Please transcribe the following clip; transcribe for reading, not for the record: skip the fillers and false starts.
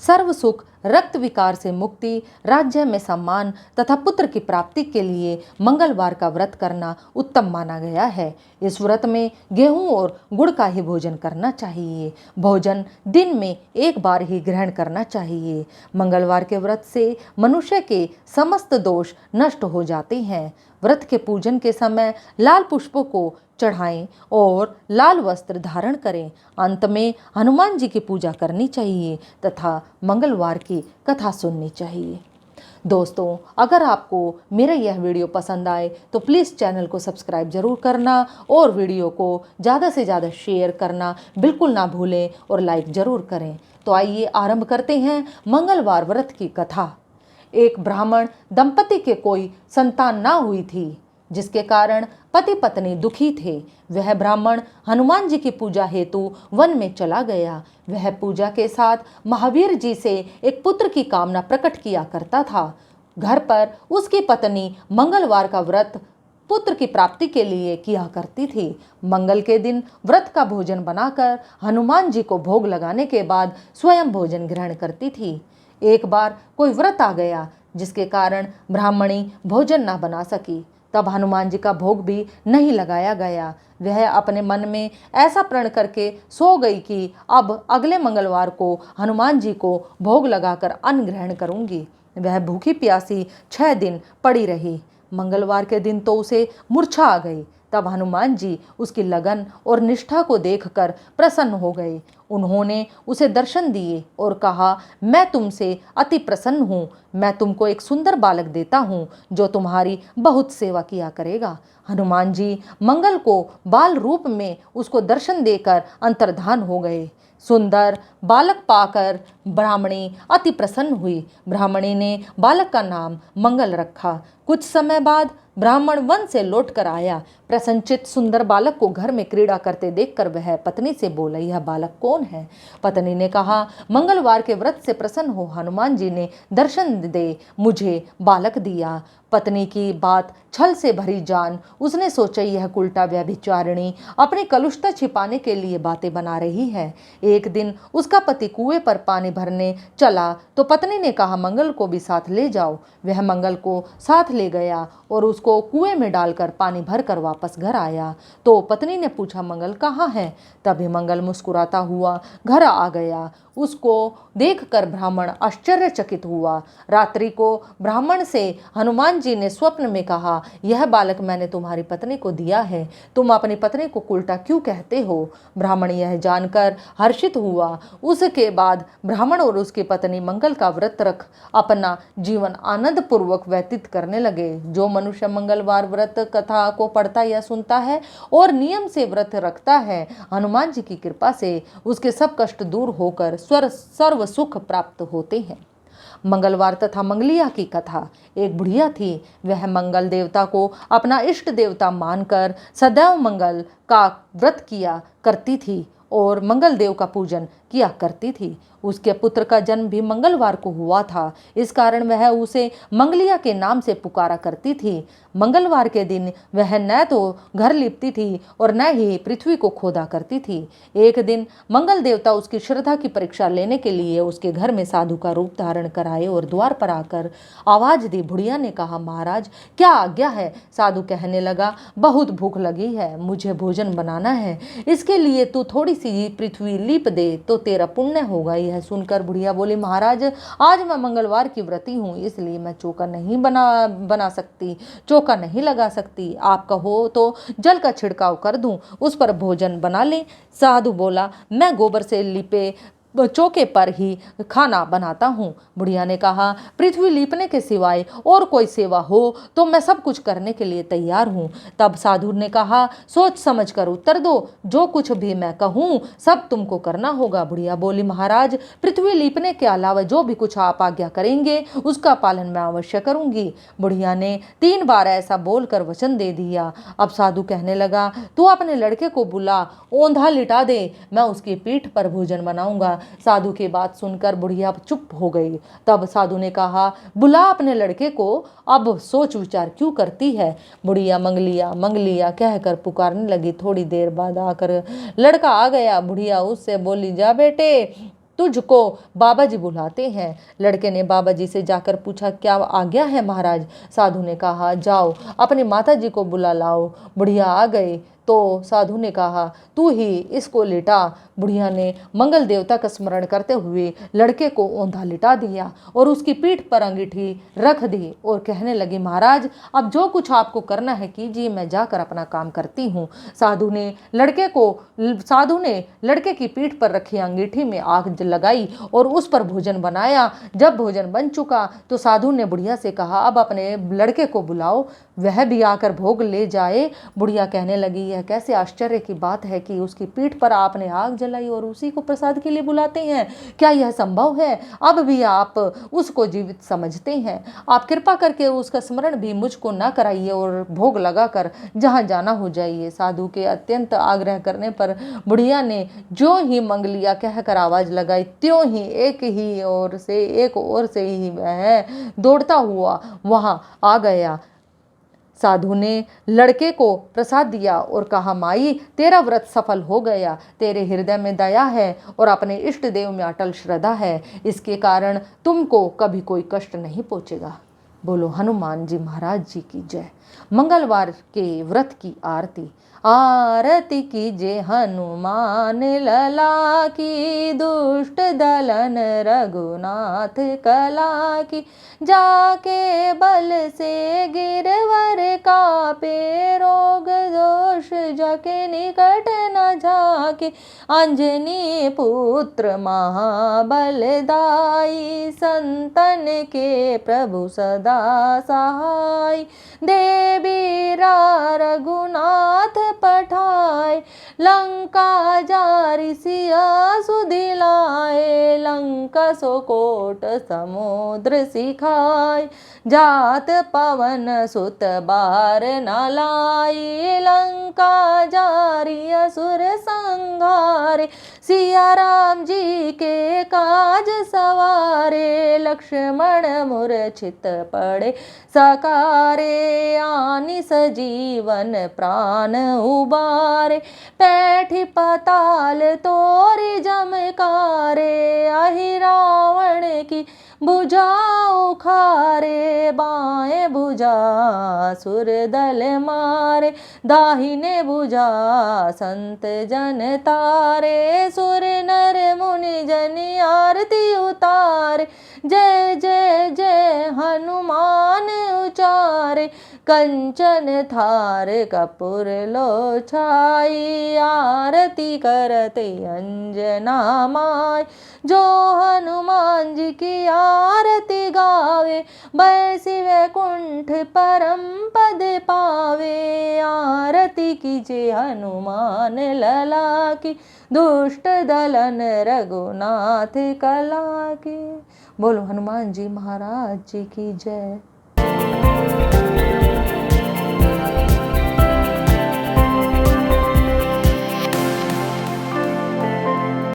सर्व सुख, रक्त विकार से मुक्ति, राज्य में सम्मान तथा पुत्र की प्राप्ति के लिए मंगलवार का व्रत करना उत्तम माना गया है। इस व्रत में गेहूं और गुड़ का ही भोजन करना चाहिए। भोजन दिन में एक बार ही ग्रहण करना चाहिए। मंगलवार के व्रत से मनुष्य के समस्त दोष नष्ट हो जाते हैं। व्रत के पूजन के समय लाल पुष्पों को चढ़ाएं और लाल वस्त्र धारण करें। अंत में हनुमान जी की पूजा करनी चाहिए तथा मंगलवार की कथा सुननी चाहिए। दोस्तों, अगर आपको मेरा यह वीडियो पसंद आए तो प्लीज़ चैनल को सब्सक्राइब जरूर करना और वीडियो को ज़्यादा से ज़्यादा शेयर करना बिल्कुल ना भूलें और लाइक ज़रूर करें। तो आइए आरंभ करते हैं मंगलवार व्रत की कथा। एक ब्राह्मण दंपति के कोई संतान ना हुई थी, जिसके कारण पति पत्नी दुखी थे। वह ब्राह्मण हनुमान जी की पूजा हेतु वन में चला गया। वह पूजा के साथ महावीर जी से एक पुत्र की कामना प्रकट किया करता था। घर पर उसकी पत्नी मंगलवार का व्रत पुत्र की प्राप्ति के लिए किया करती थी। मंगल के दिन व्रत का भोजन बनाकर हनुमान जी को भोग लगाने के बाद स्वयं भोजन ग्रहण करती थी। एक बार कोई व्रत आ गया जिसके कारण ब्राह्मणी भोजन न बना सकी। तब हनुमान जी का भोग भी नहीं लगाया गया। वह अपने मन में ऐसा प्रण करके सो गई कि अब अगले मंगलवार को हनुमान जी को भोग लगाकर अन्न ग्रहण करूंगी। वह भूखी प्यासी 6 दिन पड़ी रही। मंगलवार के दिन तो उसे मूर्छा आ गई। तब हनुमान जी उसकी लगन और निष्ठा को देखकर प्रसन्न हो गए। उन्होंने उसे दर्शन दिए और कहा, मैं तुमसे अति प्रसन्न हूँ। मैं तुमको एक सुंदर बालक देता हूँ जो तुम्हारी बहुत सेवा किया करेगा। हनुमान जी मंगल को बाल रूप में उसको दर्शन देकर अंतर्धान हो गए। सुंदर बालक पाकर ब्राह्मणी अति प्रसन्न हुई। ब्राह्मणी ने बालक का नाम मंगल रखा। कुछ समय बाद ब्राह्मण वन से लौटकर आया। प्रसन्नचित्त सुंदर बालक को घर में क्रीड़ा करते देखकर वह पत्नी से बोला, यह बालक कौन है? पत्नी ने कहा, मंगलवार के व्रत से प्रसन्न हो हनुमान जी ने दर्शन दे मुझे बालक दिया। पत्नी की बात छल से भरी जान उसने सोचा, यह उल्टा व्यभिचारिणी अपनी कलुषता छिपाने के लिए बातें बना रही है। एक दिन उसका पति कुएं पर पानी भरने चला तो पत्नी ने कहा, मंगल को भी साथ ले जाओ। वह मंगल को साथ ले गया और उसको कुएं में डालकर पानी भरकर वापस घर आया। तो पत्नी ने पूछा, मंगल कहाँ है? तभी मंगल मुस्कुराता हुआ घर आ गया। उसको देखकर ब्राह्मण आश्चर्यचकित हुआ। रात्रि को ब्राह्मण से हनुमान जी ने स्वप्न में कहा, यह बालक मैंने तुम्हारी पत्नी को दिया है। तुम अपनी पत्नी को उल्टा क्यों कहते हो? ब्राह्मण यह जानकर हर्षित हुआ। उसके बाद ब्राह्मण और उसकी पत्नी मंगल का व्रत रख अपना जीवन आनंद पूर्वक व्यतीत करने लगे। जो मनुष्य मंगलवार व्रत कथा को पढ़ता या सुनता है और नियम से व्रत रखता है, हनुमान जी की कृपा से उसके सब कष्ट दूर होकर सर्व सुख प्राप्त होते हैं। मंगलवार तथा मंगलिया की कथा। एक बुढ़िया थी। वह मंगल देवता को अपना इष्ट देवता मानकर सदैव मंगल का व्रत किया करती थी और मंगल देव का पूजन किया करती थी। उसके पुत्र का जन्म भी मंगलवार को हुआ था। इस कारण वह उसे मंगलिया के नाम से पुकारा करती थी। मंगलवार के दिन वह न तो घर लिपती थी और न ही पृथ्वी को खोदा करती थी। एक दिन मंगल देवता उसकी श्रद्धा की परीक्षा लेने के लिए उसके घर में साधु का रूप धारण कराए और द्वार पर आकर आवाज दी। बुढ़िया ने कहा, महाराज क्या आज्ञा है? साधु कहने लगा, बहुत भूख लगी है, मुझे भोजन बनाना है। इसके लिए तू थोड़ी सी पृथ्वी लीप दे तो तेरा पुण्य होगा। यह सुनकर बुढ़िया बोली, महाराज आज मैं मंगलवार की व्रती हूँ, इसलिए मैं चौका नहीं बना सकती, चौका नहीं लगा सकती। आप कहो तो जल का छिड़काव कर दूं, उस पर भोजन बना ले। साधु बोला, मैं गोबर से लिपे चौके पर ही खाना बनाता हूँ। बुढ़िया ने कहा, पृथ्वी लीपने के सिवाय और कोई सेवा हो तो मैं सब कुछ करने के लिए तैयार हूँ। तब साधु ने कहा, सोच समझ कर उत्तर दो, जो कुछ भी मैं कहूँ सब तुमको करना होगा। बुढ़िया बोली, महाराज पृथ्वी लीपने के अलावा जो भी कुछ आप आज्ञा करेंगे उसका पालन मैं अवश्य करूंगी। बुढ़िया ने 3 बार ऐसा बोलकर वचन दे दिया। अब साधु कहने लगा, तू अपने लड़के को बुला, ओंधा लिटा दे, मैं उसकी पीठ पर भोजन बनाऊंगा। साधु की बात सुनकर बुढ़िया चुप हो गई। तब साधु ने कहा, बुला अपने लड़के को, अब सोच विचार क्यों करती है? बुढ़िया मंगलिया मंगलिया कहकर पुकारने लगी। थोड़ी देर बाद आकर लड़का आ गया। बुढ़िया उससे बोली, जा बेटे तुझको बाबा जी बुलाते हैं। लड़के ने बाबा जी से जाकर पूछा, क्या आज्ञा है महाराज? साधु ने कहा, जाओ अपनी माता जी को बुला लाओ। बुढ़िया आ गई तो साधु ने कहा, तू ही इसको लिटा। बुढ़िया ने मंगल देवता का स्मरण करते हुए लड़के को औंधा लिटा दिया और उसकी पीठ पर अंगीठी रख दी और कहने लगी, महाराज अब जो कुछ आपको करना है कीजिए, मैं जाकर अपना काम करती हूँ। साधु ने लड़के की पीठ पर रखी अंगीठी में आग लगाई और उस पर भोजन बनाया। जब भोजन बन चुका तो साधु ने बुढ़िया से कहा, अब अपने लड़के को बुलाओ, वह भी आकर भोग ले जाए। बुढ़िया कहने लगी, यह कैसे आश्चर्य की बात है कि उसकी पीठ पर आपने आग जलाई और उसी को प्रसाद के लिए बुलाते हैं। क्या यह संभव है? अब भी आप उसको जीवित समझते हैं। आप कृपा करके उसका स्मरण भी मुझको न कराइए और भोग लगाकर जहाँ जाना हो जाइए। साधु के अत्यंत आग्रह करने पर बुढ़िया ने जो ही मंगलिया कहकर आवाज लगाई, त्यों ही एक ओर से ही वह दौड़ता हुआ वहां आ गया। साधु ने लड़के को प्रसाद दिया और कहा, माई तेरा व्रत सफल हो गया। तेरे हृदय में दया है और अपने इष्ट देव में अटल श्रद्धा है, इसके कारण तुमको कभी कोई कष्ट नहीं पहुंचेगा। बोलो हनुमान जी महाराज जी की जय। मंगलवार के व्रत की आरती। आरती कीजिए हनुमान लला की, दुष्ट दलन रघुनाथ कला की। जाके बल से गिरवर कापे, रोग दोष जाके निकट न जाके। अंजनी पुत्र महाबलदाई, संतन के प्रभु सदा सहाय। देवीरा रघुनाथ पठाए, लंका जारि सिया सुदिलाए। लंका सोकोट समुद्र सिखाए, जात पवन सुत बार न लाई। लंका जारि असुर संहारे, सिया राम जी के काज सवारे। लक्ष्मण मूर्छित पड़े सकारे, आनि सजीवन प्राण उबारे। पैठी पाताल तोरी जमकारे, आहि रावण की भुजा उखारे। बाएं भुजा सुर दल मारे, दाहिने भुजा संत जन तारे। सुर नर मुनि जन आरती उतारे, जय जय जय हनुमान उचारे। कंचन थार कपूर लो छाई, आरती करते अंजना माय। जो हनुमान जी की आरती गावे, बैसी वैकुंठ परम पद पावे। आरती कीजिए हनुमान लला की, दुष्ट दलन रघुनाथ कला की। बोलो हनुमान जी महाराज जी की जय।